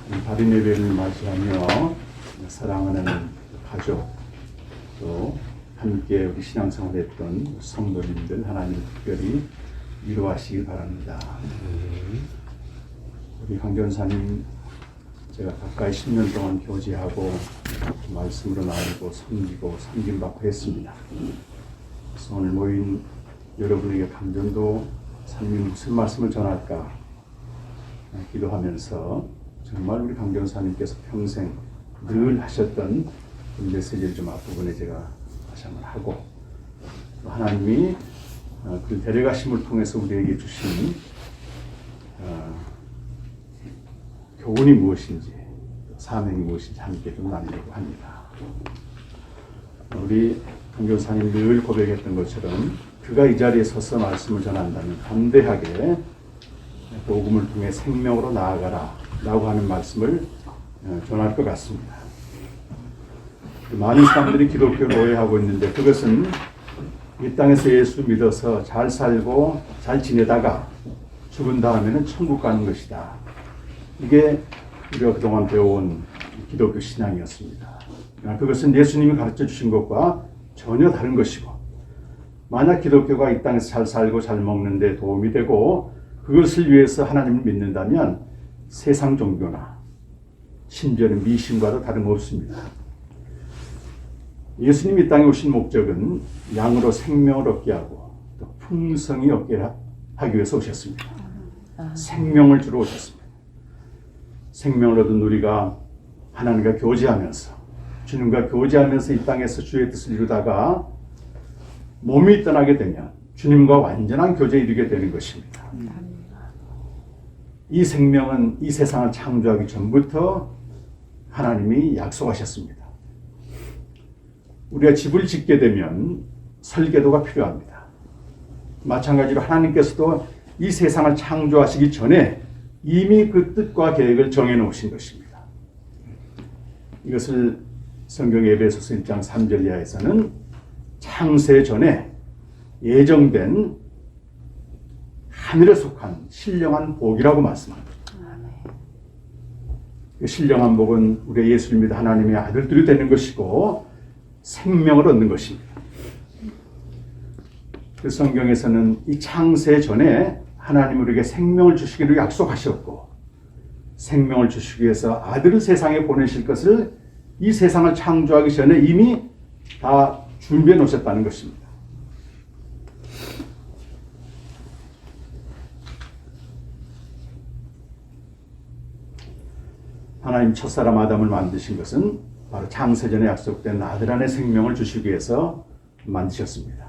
달인 예배를 맞이하며 사랑하는 가족 또 함께 우리 신앙생활했던 성도님들 하나님 특별히 위로하시길 바랍니다. 우리 강 전사님 제가 가까이 10년 동안 교제하고 말씀으로 나누고 섬기고 섬김받고 했습니다. 그래서 오늘 모인 여러분에게 강전도 사님이 무슨 말씀을 전할까 기도하면서 정말 우리 강 전사님께서 평생 늘 하셨던 그 메시지를 좀 앞부분에 제가 다시 한번 하고 또 하나님이 그 데려가심을 통해서 우리에게 주신 교훈이 무엇인지 사명이 무엇인지 함께 좀 나누려고 합니다. 우리 강 전사님 늘 고백했던 것처럼 그가 이 자리에 서서 말씀을 전한다면 담대하게 복음을 통해 생명으로 나아가라 라고 하는 말씀을 전할 것 같습니다. 많은 사람들이 기독교를 오해하고 있는데 그것은 이 땅에서 예수 믿어서 잘 살고 잘 지내다가 죽은 다음에는 천국 가는 것이다. 이게 우리가 그동안 배워온 기독교 신앙이었습니다. 그것은 예수님이 가르쳐 주신 것과 전혀 다른 것이고 만약 기독교가 이 땅에서 잘 살고 잘 먹는 데 도움이 되고 그것을 위해서 하나님을 믿는다면 세상 종교나 심지어는 미신과도 다름없습니다. 예수님이 이 땅에 오신 목적은 양으로 생명을 얻게 하고 또 풍성히 얻게 하기 위해서 오셨습니다. 생명을 주러 오셨습니다. 생명을 얻은 우리가 하나님과 교제하면서 주님과 교제하면서 이 땅에서 주의 뜻을 이루다가 몸이 떠나게 되면 주님과 완전한 교제에 이르게 되는 것입니다. 이 생명은 이 세상을 창조하기 전부터 하나님이 약속하셨습니다. 우리가 집을 짓게 되면 설계도가 필요합니다. 마찬가지로 하나님께서도 이 세상을 창조하시기 전에 이미 그 뜻과 계획을 정해놓으신 것입니다. 이것을 성경 에베소서 1장 3절 이하에서는 창세 전에 예정된 하늘에 속한 신령한 복이라고 말씀합니다. 그 신령한 복은 우리 예수를 믿어 하나님의 아들들이 되는 것이고 생명을 얻는 것입니다. 그 성경에서는 이 창세 전에 하나님 우리에게 생명을 주시기로 약속하셨고 생명을 주시기 위해서 아들을 세상에 보내실 것을 이 세상을 창조하기 전에 이미 다 준비해 놓으셨다는 것입니다. 하나님 첫사람 아담을 만드신 것은 바로 창세전에 약속된 아들 안에 생명을 주시기 위해서 만드셨습니다.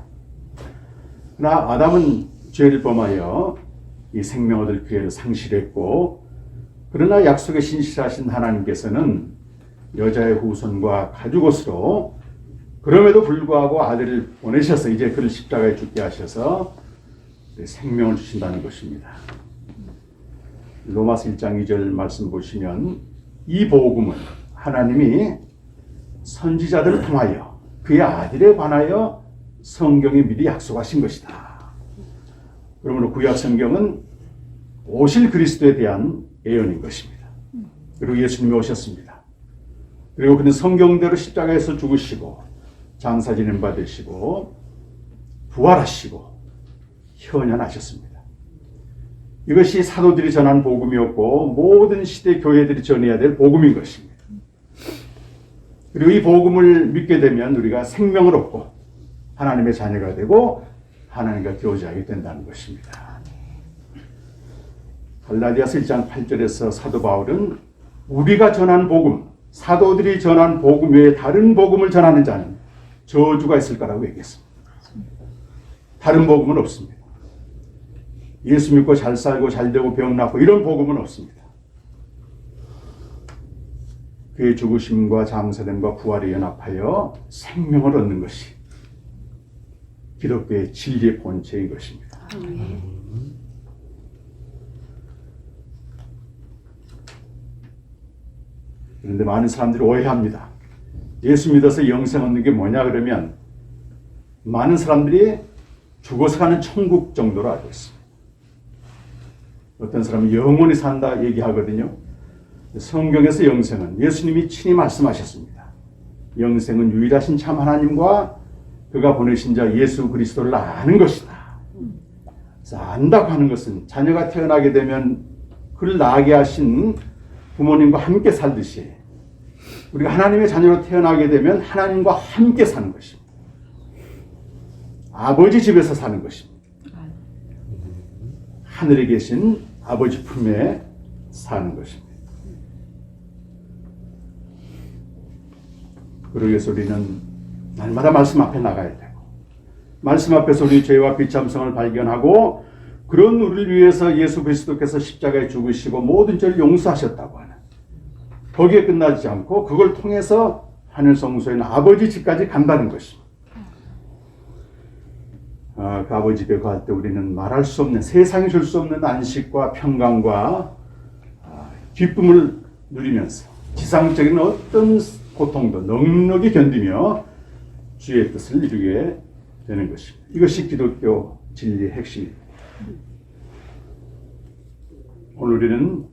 그러나 아담은 죄를 범하여 이 생명 얻을 기회를 상실했고 그러나 약속에 신실하신 하나님께서는 여자의 후손과 가죽옷으로 그럼에도 불구하고 아들을 보내셔서 이제 그를 십자가에 죽게 하셔서 생명을 주신다는 것입니다. 로마서 1장 2절 말씀 보시면 이 복음은 하나님이 선지자들을 통하여 그의 아들에 관하여 성경에 미리 약속하신 것이다. 그러므로 구약 성경은 오실 그리스도에 대한 예언인 것입니다. 그리고 예수님이 오셨습니다. 그리고 그는 성경대로 십자가에서 죽으시고 장사 지낸 바 되시고 부활하시고 현현하셨습니다. 이것이 사도들이 전한 복음이었고 모든 시대 교회들이 전해야 될 복음인 것입니다. 그리고 이 복음을 믿게 되면 우리가 생명을 얻고 하나님의 자녀가 되고 하나님과 교제하게 된다는 것입니다. 갈라디아서 1장 8절에서 사도 바울은 우리가 전한 복음, 사도들이 전한 복음 외에 다른 복음을 전하는 자는 저주가 있을 거라고 얘기했습니다. 다른 복음은 없습니다. 예수 믿고 잘 살고 잘 되고 병 낫고 이런 복음은 없습니다. 그의 죽으심과 장사됨과 부활에 연합하여 생명을 얻는 것이 기독교의 진리의 본체인 것입니다. 그런데 많은 사람들이 오해합니다. 예수 믿어서 영생 얻는 게 뭐냐 그러면 많은 사람들이 죽어서 가는 천국 정도로 알고 있습니다. 어떤 사람은 영원히 산다 얘기하거든요. 성경에서 영생은 예수님이 친히 말씀하셨습니다. 영생은 유일하신 참 하나님과 그가 보내신 자 예수 그리스도를 아는 것이다. 그래서 안다고 하는 것은 자녀가 태어나게 되면 그를 낳게 하신 부모님과 함께 살듯이 우리가 하나님의 자녀로 태어나게 되면 하나님과 함께 사는 것입니다. 아버지 집에서 사는 것입니다. 하늘에 계신 아버지 품에 사는 것입니다. 그러기 위해서 우리는 날마다 말씀 앞에 나가야 되고 말씀 앞에서 우리 죄와 비참성을 발견하고 그런 우리를 위해서 예수 그리스도께서 십자가에 죽으시고 모든 죄를 용서하셨다고 하는 거기에 끝나지 않고 그걸 통해서 하늘 성소에 있는 아버지 집까지 간다는 것입니다. 그 아버지 집에 갈 때 우리는 말할 수 없는 세상이 줄 수 없는 안식과 평강과 기쁨을 누리면서 지상적인 어떤 고통도 넉넉히 견디며 주의 뜻을 이루게 되는 것입니다. 이것이 기독교 진리의 핵심입니다. 오늘 우리는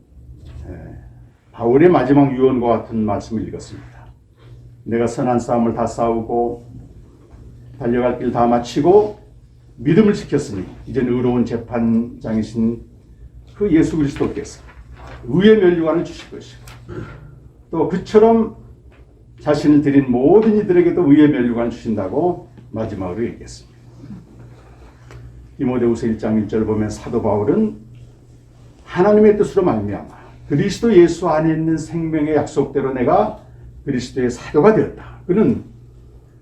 바울의 마지막 유언과 같은 말씀을 읽었습니다. 내가 선한 싸움을 다 싸우고 달려갈 길 다 마치고 믿음을 지켰으니 이제는 의로운 재판장이신 그 예수 그리스도께서 의의 면류관을 주실 것이고 또 그처럼 자신을 드린 모든 이들에게도 의의 면류관을 주신다고 마지막으로 얘기했습니다. 디모데후서 1장 1절을 보면 사도 바울은 하나님의 뜻으로 말미암아 그리스도 예수 안에 있는 생명의 약속대로 내가 그리스도의 사도가 되었다. 그는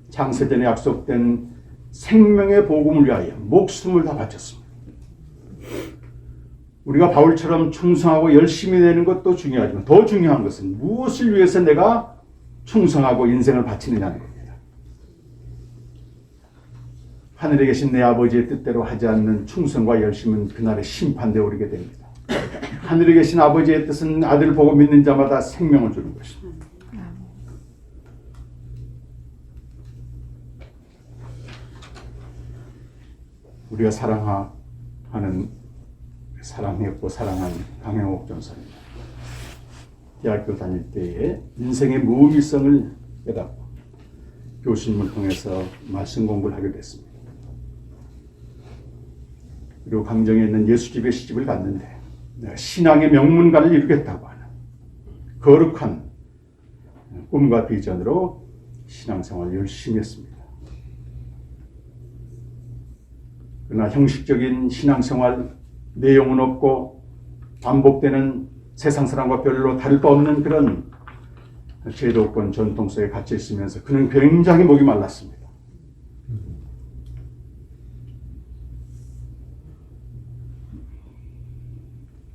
창세전에 약속된 생명의 복음을 위하여 목숨을 다 바쳤습니다. 우리가 바울처럼 충성하고 열심히 내는 것도 중요하지만 더 중요한 것은 무엇을 위해서 내가 충성하고 인생을 바치느냐는 겁니다. 하늘에 계신 내 아버지의 뜻대로 하지 않는 충성과 열심은 그날의 심판대에 오르게 됩니다. 하늘에 계신 아버지의 뜻은 아들을 보고 믿는 자마다 생명을 주는 것입니다. 우리가 사랑했고 사랑한 강영옥 전사입니다. 대학교 다닐 때에 인생의 무의미성을 깨닫고 교수님을 통해서 말씀 공부를 하게 됐습니다. 그리고 강정에 있는 예수집에 시집을 갔는데 내가 신앙의 명문가를 이루겠다고 하는 거룩한 꿈과 비전으로 신앙생활을 열심히 했습니다. 그러나 형식적인 신앙생활 내용은 없고 반복되는 세상 사람과 별로 다를 바 없는 그런 제도권 전통 속에 갇혀 있으면서 그는 굉장히 목이 말랐습니다.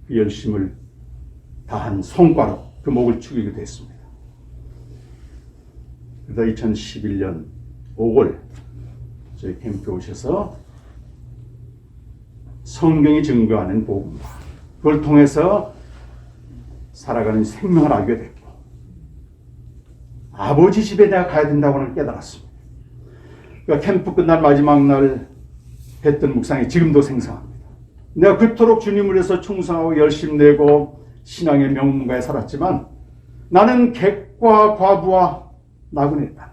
그 열심을 다한 성과로 그 목을 축이게 됐습니다. 그러다 2011년 5월 저희 캠프에 오셔서 성경이 증거하는 복음과 그걸 통해서 살아가는 생명을 알게 됐고 아버지 집에 내가 가야 된다고는 깨달았습니다. 그러니까 캠프 끝날 마지막 날 했던 묵상이 지금도 생생합니다. 내가 그토록 주님을 위해서 충성하고 열심 내고 신앙의 명문가에 살았지만 나는 객과 과부와 나그네다.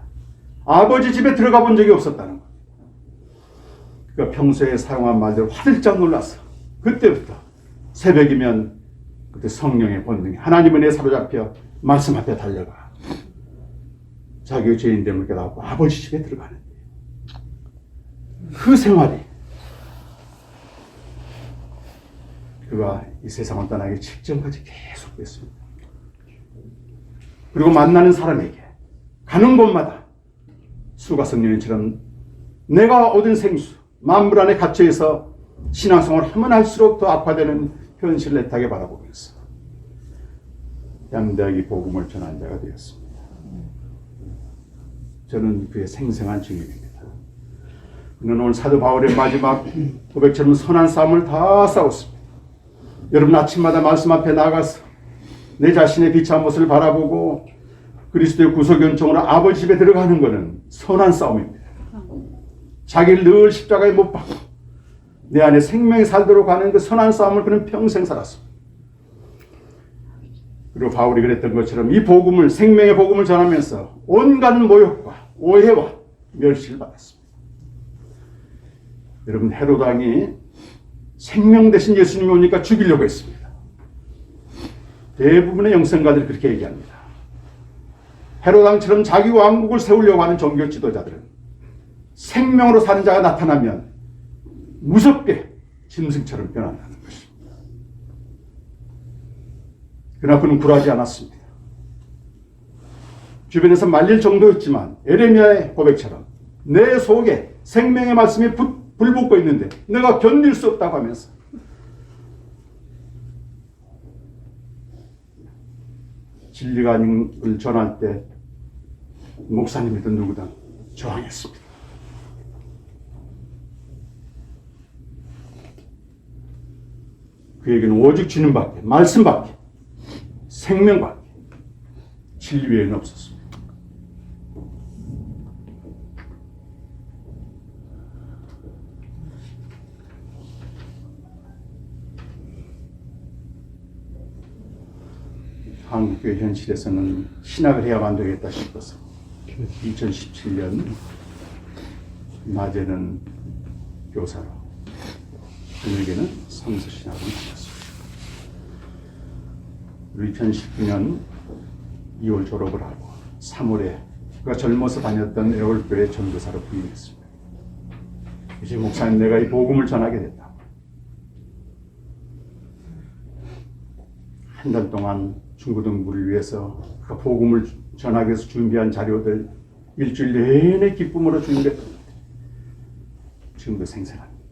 아버지 집에 들어가 본 적이 없었다는 것. 그러니까 평소에 사용한 말대로 화들짝 놀랐어. 그때부터 새벽이면 그때 성령의 본능이 하나님 은혜에 사로잡혀 말씀 앞에 달려가 자기의 죄인됨을 깨닫고 아버지 집에 들어가는 그 생활이 그가 이 세상을 떠나기 직전까지 계속됐습니다. 그리고 만나는 사람에게 가는 곳마다 수가성령님처럼 내가 얻은 생수 만물 안에 갇혀있어 신앙생활을 하면 할수록 더 악화되는 현실을 애타게 바라보면서 양대하게 복음을 전한 자가 되었습니다. 저는 그의 생생한 증인입니다. 그는 오늘 사도 바울의 마지막 고백처럼 선한 싸움을 다 싸웠습니다. 여러분 아침마다 말씀 앞에 나가서 내 자신의 비참한 모습을 바라보고 그리스도의 구속 연총으로 아버지 집에 들어가는 것은 선한 싸움입니다. 자기를 늘 십자가에 못 박고 내 안에 생명이 살도록 하는 그 선한 싸움을 그는 평생 살았습니다. 그리고 바울이 그랬던 것처럼 이 복음을, 생명의 복음을 전하면서 온갖 모욕과 오해와 멸시를 받았습니다. 여러분, 헤롯 왕이 생명 대신 예수님이 오니까 죽이려고 했습니다. 대부분의 영성가들이 그렇게 얘기합니다. 헤롯 왕처럼 자기 왕국을 세우려고 하는 종교 지도자들은 생명으로 사는 자가 나타나면 무섭게 짐승처럼 변한다는 것입니다. 그러나 그는 굴하지 않았습니다. 주변에서 말릴 정도였지만 에레미야의 고백처럼 내 속에 생명의 말씀이 불붙고 있는데 내가 견딜 수 없다고 하면서 진리가 아닌 걸 전할 때 목사님이든 누구든 저항했습니다. 그에게는 오직 주님밖에, 말씀밖에, 생명밖에 진리 외에는 없었습니다. 한국교회 현실에서는 신학을 해야만 되겠다 싶어서 2017년 낮에는 교사로, 저녁에는 성서신학을 맡았습니다. 2019년 2월 졸업을 하고 3월에 그가 젊어서 다녔던 애월교회 전도사로 부임했습니다. 이제 목사님, 내가 이 복음을 전하게 됐다. 한 달 동안 중고등부를 위해서 그 복음을 전하기 위해서 준비한 자료들 일주일 내내 기쁨으로 준비했습니다. 지금도 생생합니다.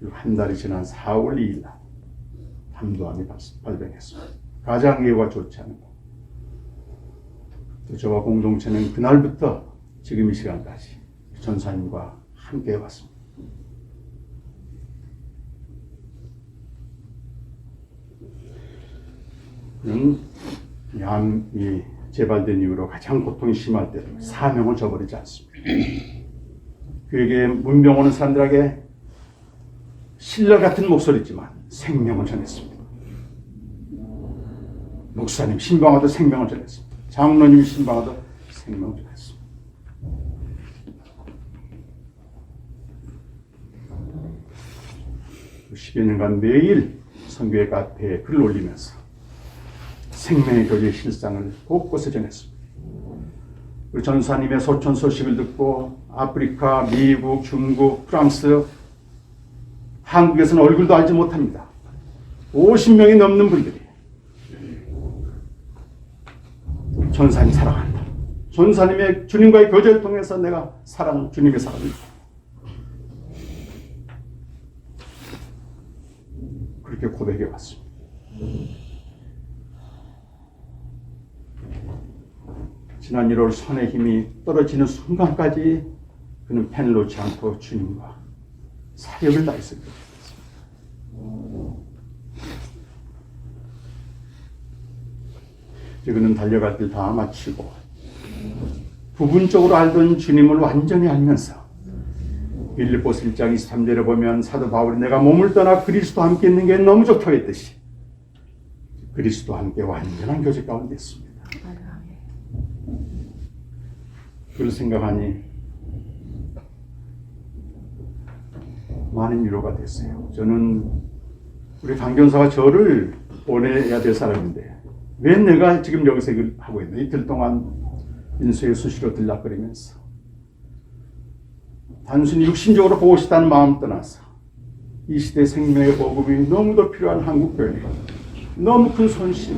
그리고 한 달이 지난 4월 2일 날 담도암이 발병했습니다. 가장 예후가 좋지 않은 것. 또 저와 공동체는 그날부터 지금 이 시간까지 전사님과 함께 해왔습니다. 암이 재발된 이후로 가장 고통이 심할 때도 사명을 저버리지 않습니다. 그에게 문병 오는 사람들에게 신라 같은 목소리지만 생명을 전했습니다. 목사님 신방와도 생명을 전했습니다. 장로님 신방와도 생명을 전했습니다. 그 10여 년간 매일 선교회 카페에 글을 올리면서 생명의 교제의 실상을 곳곳에 전했습니다. 우리 전사님의 소천 소식을 듣고 아프리카, 미국, 중국, 프랑스, 한국에서는 얼굴도 알지 못합니다. 50명이 넘는 분들이 전사님 사랑한다. 전사님의 주님과의 교제를 통해서 내가 주님의 사랑을 그렇게 고백해 왔습니다. 지난 1월 손의 힘이 떨어지는 순간까지 그는 펜을 놓지 않고 주님과 사역을 다했습니다. 이제 그는 달려갈 길 다 마치고 부분적으로 알던 주님을 완전히 알면서 빌립보서 1장 23절에 보면 사도 바울이 내가 몸을 떠나 그리스도와 함께 있는 게 너무 좋다고 했듯이 그리스도와 함께 완전한 교제 가운데 있습니다. 그걸 생각하니 많은 위로가 됐어요. 저는 우리 강견사가 저를 보내야 될 사람인데 왜 내가 지금 여기서 이걸 하고 있나. 이틀 동안 인수에 수시로 들락거리면서 단순히 육신적으로 보고 싶다는 마음 떠나서 이 시대 생명의 복음이 너무도 필요한 한국교회, 너무 큰 손실,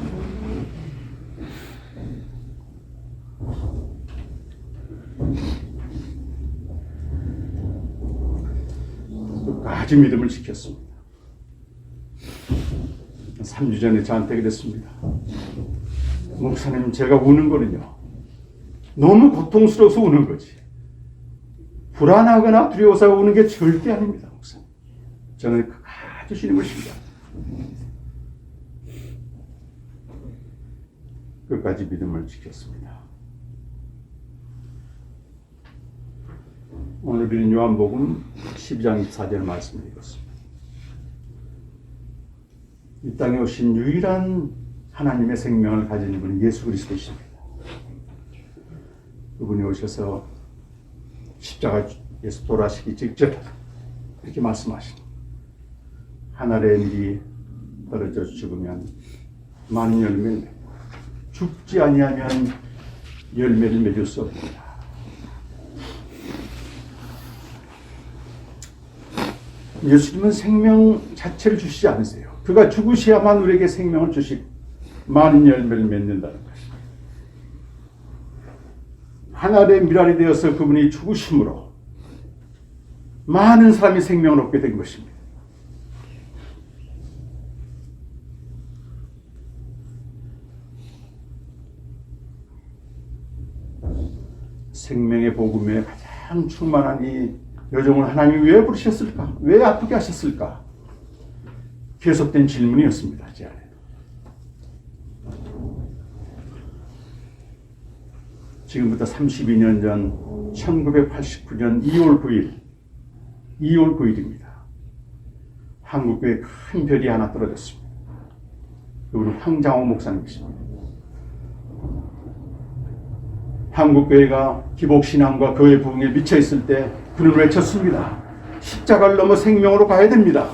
끝까지 믿음을 지켰습니다. 3주 전에 저한테 그랬습니다. 목사님, 제가 우는 거는요, 너무 고통스러워서 우는 거지 불안하거나 두려워서 우는 게 절대 아닙니다. 목사님, 저는 끝까지 주님을 신뢰합니다. 끝까지 믿음을 지켰습니다. 오늘 우리는 요한복음 12장 24절 말씀을 읽었습니다. 이 땅에 오신 유일한 하나님의 생명을 가진 분은 예수 그리스도이십니다. 그분이 오셔서 십자가에서 돌아가시기 직전 이렇게 말씀하신 하늘의 밀이 떨어져 죽으면 많은 열매를 맺고 죽지 아니하면 열매를 맺을 수 없습니다. 예수님은 생명 자체를 주시지 않으세요. 그가 죽으셔야만 우리에게 생명을 주시고 많은 열매를 맺는다는 것입니다. 하늘의 밀알이 되어서 그분이 죽으심으로 많은 사람이 생명을 얻게 된 것입니다. 생명의 복음에 가장 충만한 이 여종을 하나님이 왜 부르셨을까? 왜 아프게 하셨을까? 계속된 질문이었습니다. 제 안에. 지금부터 32년 전 1989년 2월 9일입니다. 한국교회에 큰 별이 하나 떨어졌습니다. 그분은 황장호 목사님이십니다. 한국교회가 기복신앙과 교회 부흥에 미쳐있을 때 그는 외쳤습니다. 십자가를 넘어 생명으로 가야 됩니다.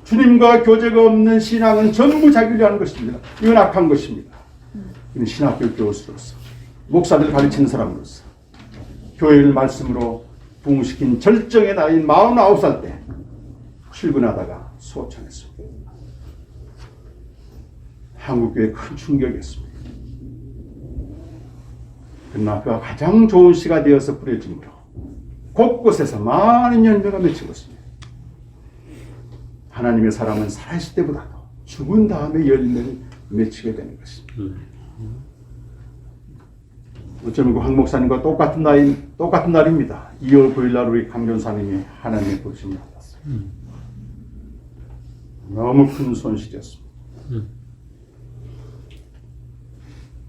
주님과 교제가 없는 신앙은 전부 자기를 위한 것입니다. 이건 악한 것입니다. 이는 신학교 교수로서 목사들 가르치는 사람으로서 교회를 말씀으로 부흥시킨 절정의 나이인 49살 때 출근하다가 소천했습니다. 한국교회에 큰 충격이었습니다. 그러나 그가 가장 좋은 씨가 되어서 뿌려짐으로 곳곳에서 많은 열매가 맺히고 있습니다. 하나님의 사람은 살아있을 때보다도 죽은 다음에 열매를 맺히게 되는 것입니다. 어쩌면 그 황 목사님과 똑같은 날입니다. 2월 9일 날 우리 강전사님이 하나님의 부르심을 받았어요. 너무 큰 손실이었습니다.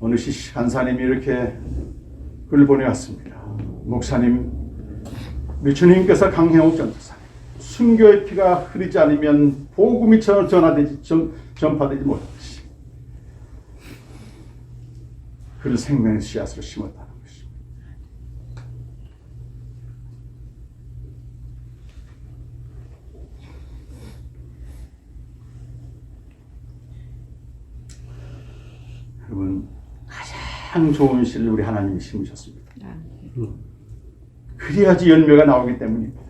어느 시 간사님이 이렇게 글을 보내왔습니다. 목사님, 우리 주님께서 강행옥 전도사님, 순교의 피가 흐르지 않으면 복음이 전파되지 못하듯이 그를 생명의 씨앗으로 심었다는 것입니다. 여러분, 가장 좋은 씨를 우리 하나님이 심으셨습니다. 그래야지 열매가 나오기 때문입니다.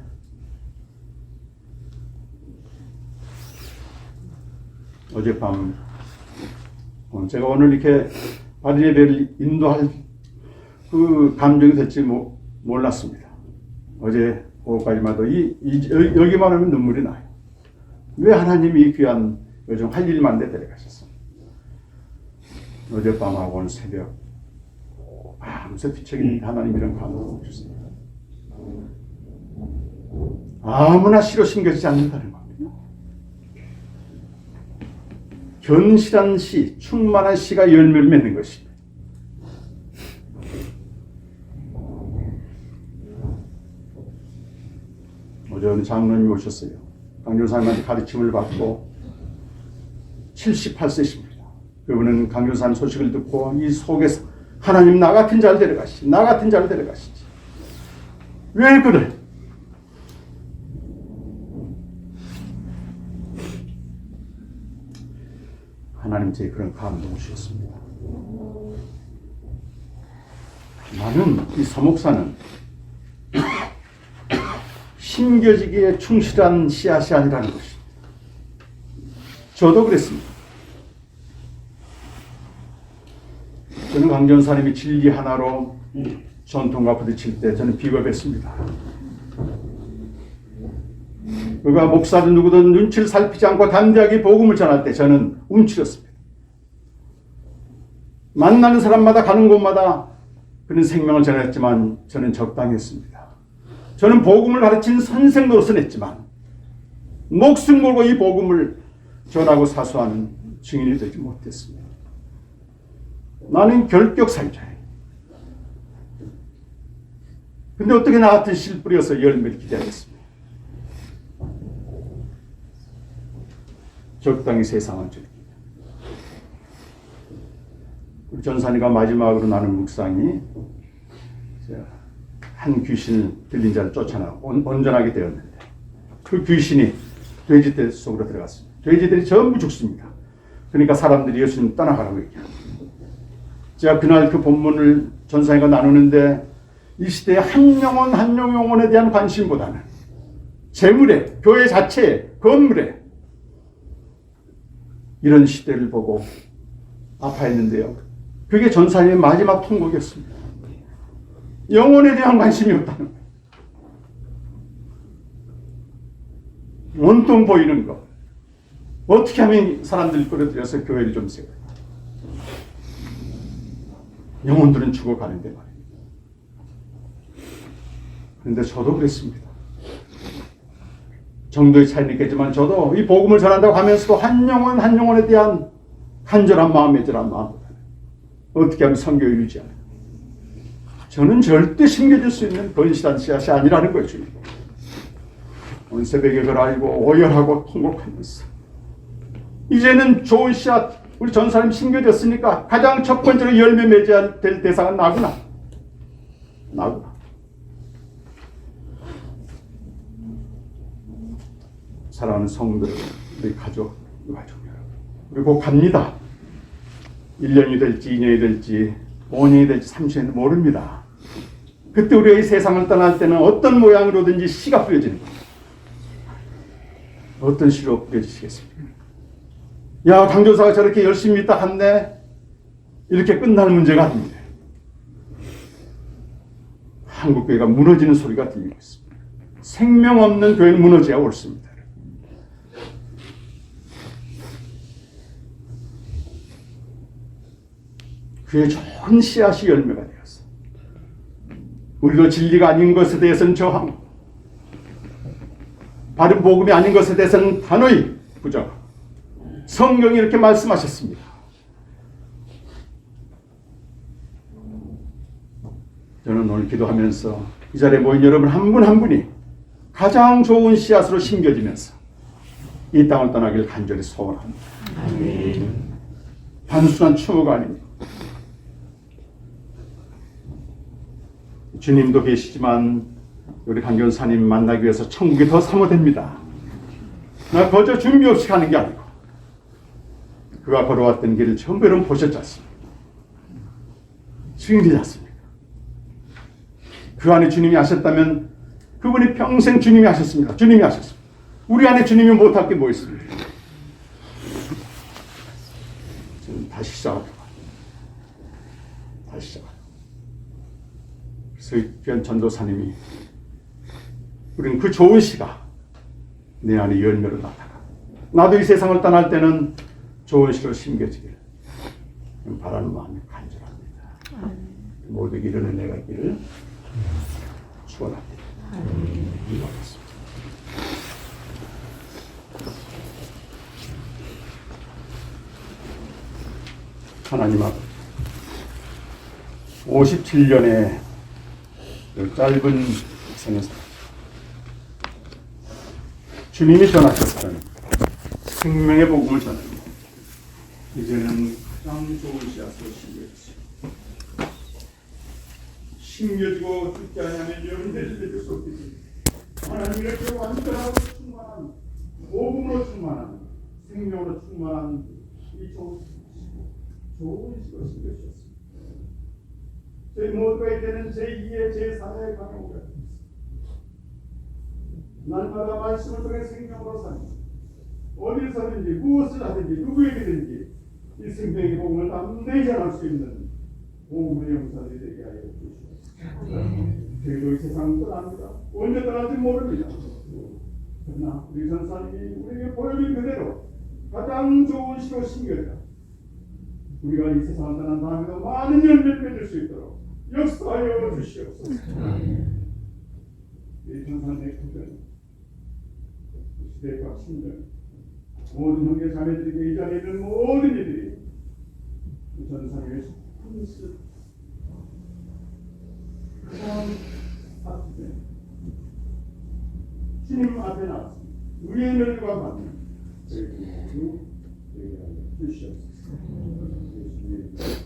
어젯밤 제가 오늘 이렇게 바른 예배를 인도할 그 감정이 될지 몰랐습니다. 어제 오후까지마다 여기만 하면 눈물이 나요. 왜 하나님이 이 귀한 요즘 할 일만 데려가셨어? 어젯밤하고 오늘 새벽 밤새 뒤척이는데 하나님 이런 감동을 주세요. 아무나 씨로 심겨지지 않는다는 겁니다. 견실한 씨, 충만한 씨가 열매를 맺는 것입니다. 어제 장로님이 오셨어요. 강조사님한테 가르침을 받고 78세십니다. 그분은 강조사님 소식을 듣고 이 속에서 하나님 나 같은 자를 데려가시지. 나 같은 자를 데려가시지. 왜 그래? 하나님 제게 그런 감동을 주셨습니다. 나는 이 서목사는 심겨지기에 충실한 씨앗이 아니라는 것입니다. 저도 그랬습니다. 저는 강전사님이 진리 하나로 전통과 부딪힐 때 저는 비겁했습니다. 그가 목사든 누구든 눈치를 살피지 않고 담대하게 복음을 전할 때 저는 움츠렸습니다. 만나는 사람마다 가는 곳마다 그는 생명을 전했지만 저는 적당했습니다. 저는 복음을 가르친 선생 노릇은 했지만 목숨 걸고 이 복음을 전하고 사수하는 증인이 되지 못했습니다. 나는 결격살자예요. 근데 어떻게 나 같은 씨를 뿌려서 열매를 기대하겠습니까? 적당히 세상을 즐깁니다. 우리 전사님과 마지막으로 나눈 묵상이 한 귀신을 들린 자를 쫓아나고 온전하게 되었는데 그 귀신이 돼지들 속으로 들어갔습니다. 돼지들이 전부 죽습니다. 그러니까 사람들이 예수님 떠나가라고 얘기합니다. 제가 그날 그 본문을 전사님과 나누는데 이 시대의 한 영혼에 대한 관심보다는 재물에, 교회 자체에, 건물에 이런 시대를 보고 아파했는데요. 그게 전사님의 마지막 통곡이었습니다. 영혼에 대한 관심이 없다는 거예요. 온통 보이는 것. 어떻게 하면 사람들을 끌어들여서 교회를 좀 세워요. 영혼들은 죽어가는데 말이에요. 그런데 저도 그랬습니다. 정도의 차이는 있겠지만 저도 이 복음을 전한다고 하면서도 한 영혼에 대한 간절한 마음, 애절한 마음보다는 어떻게 하면 성경을 유지하는 저는 절대 심겨줄 수 있는 건실한 씨앗이 아니라는 거예요. 주님. 오늘 새벽에 그걸 알고 오열하고 통곡하면서 이제는 좋은 씨앗 우리 전사님 심겨졌으니까 가장 첫 번째로 열매 맺어야 될 대상은 나구나. 사랑하는 성도들, 우리 가족 여러분, 그리고 갑니다. 1년이 될지 2년이 될지 5년이 될지 30년이 모릅니다. 그때 우리가 이 세상을 떠날 때는 어떤 모양으로든지 씨가 뿌려지는 겁니다. 어떤 씨로 뿌려지시겠습니까? 야, 강조사가 저렇게 열심히 있다 한데 이렇게 끝날 문제가 아닙니다. 한국교회가 무너지는 소리가 들리고 있습니다. 생명 없는 교회는 무너져야 옳습니다. 그의 좋은 씨앗이 열매가 되었어. 우리도 진리가 아닌 것에 대해서는 저항, 바른 복음이 아닌 것에 대해서는 단호히 부정. 성경이 이렇게 말씀하셨습니다. 저는 오늘 기도하면서 이 자리에 모인 여러분 한 분 한 분이 가장 좋은 씨앗으로 심겨지면서 이 땅을 떠나기를 간절히 소원합니다. 단순한 추모가 아닙니다. 주님도 계시지만 우리 강견사님 만나기 위해서 천국이 더 사모됩니다. 나 거저 준비 없이 가는 게 아니고 그가 걸어왔던 길을 전부 여러분 보셨지 않습니까? 주인이지 않습니까? 그 안에 주님이 하셨다면 그분이 평생 주님이 하셨습니다. 주님이 하셨습니다. 우리 안에 주님이 못할 게 뭐 있습니까? 저는 다시 시작합니다. 다시 시작합니다. 그래서 귀한 전도사님이 우리는 그 좋은 씨가 내 안에 열매로 나타나 나도 이 세상을 떠날 때는 좋은 씨로 심겨지기를 바라는 마음이 간절합니다. 모두에게 이런 은혜가 있기를 축원합니다. 기도하겠습니다. 하나님 앞 57년의 짧은 생에서 주님이 전하셨던 생명의 복음을 전합니다. 이제는 가장 좋은 씨앗으로 심겨지고 죽지 않으면 영원히 될 수 없듯이 하나님 이렇게 완전하고 충만한 복음으로 충만한 생명으로 충만한 이 좋은 씨로 심겨주셨습니다. 저희 모두가 이제는 제2의 제3의 강호가 날마다 말씀을 통해 생명으로 사는 어디서든지 무엇을 하든지 누구에게든지 이 생명의 복음을 담대히 전할 수 있는 복음의 영사들이 되게 하여 주시옵소서. 저희도 이 세상을 떠납니다. 언제 떠날지 모릅니다. 그러나 우리 전사님이 우리에게 보여준 그대로 가장 좋은 시로 심겨져 우리가 이 세상을 떠난 다음에도 많은 열매를 맺을 수 있도록 역사하여 주시옵소서. 이 전사님의 구전 시대과 친절 모든 형제 자매들에게 이 자리에 있는 모든 이들이 전사님의 깊은 뜻 가장 앞에 주님 앞에 나왔습니다. 우리의 멸류관 받는 저희 모두 되게 하여 주시옵소서. 예수님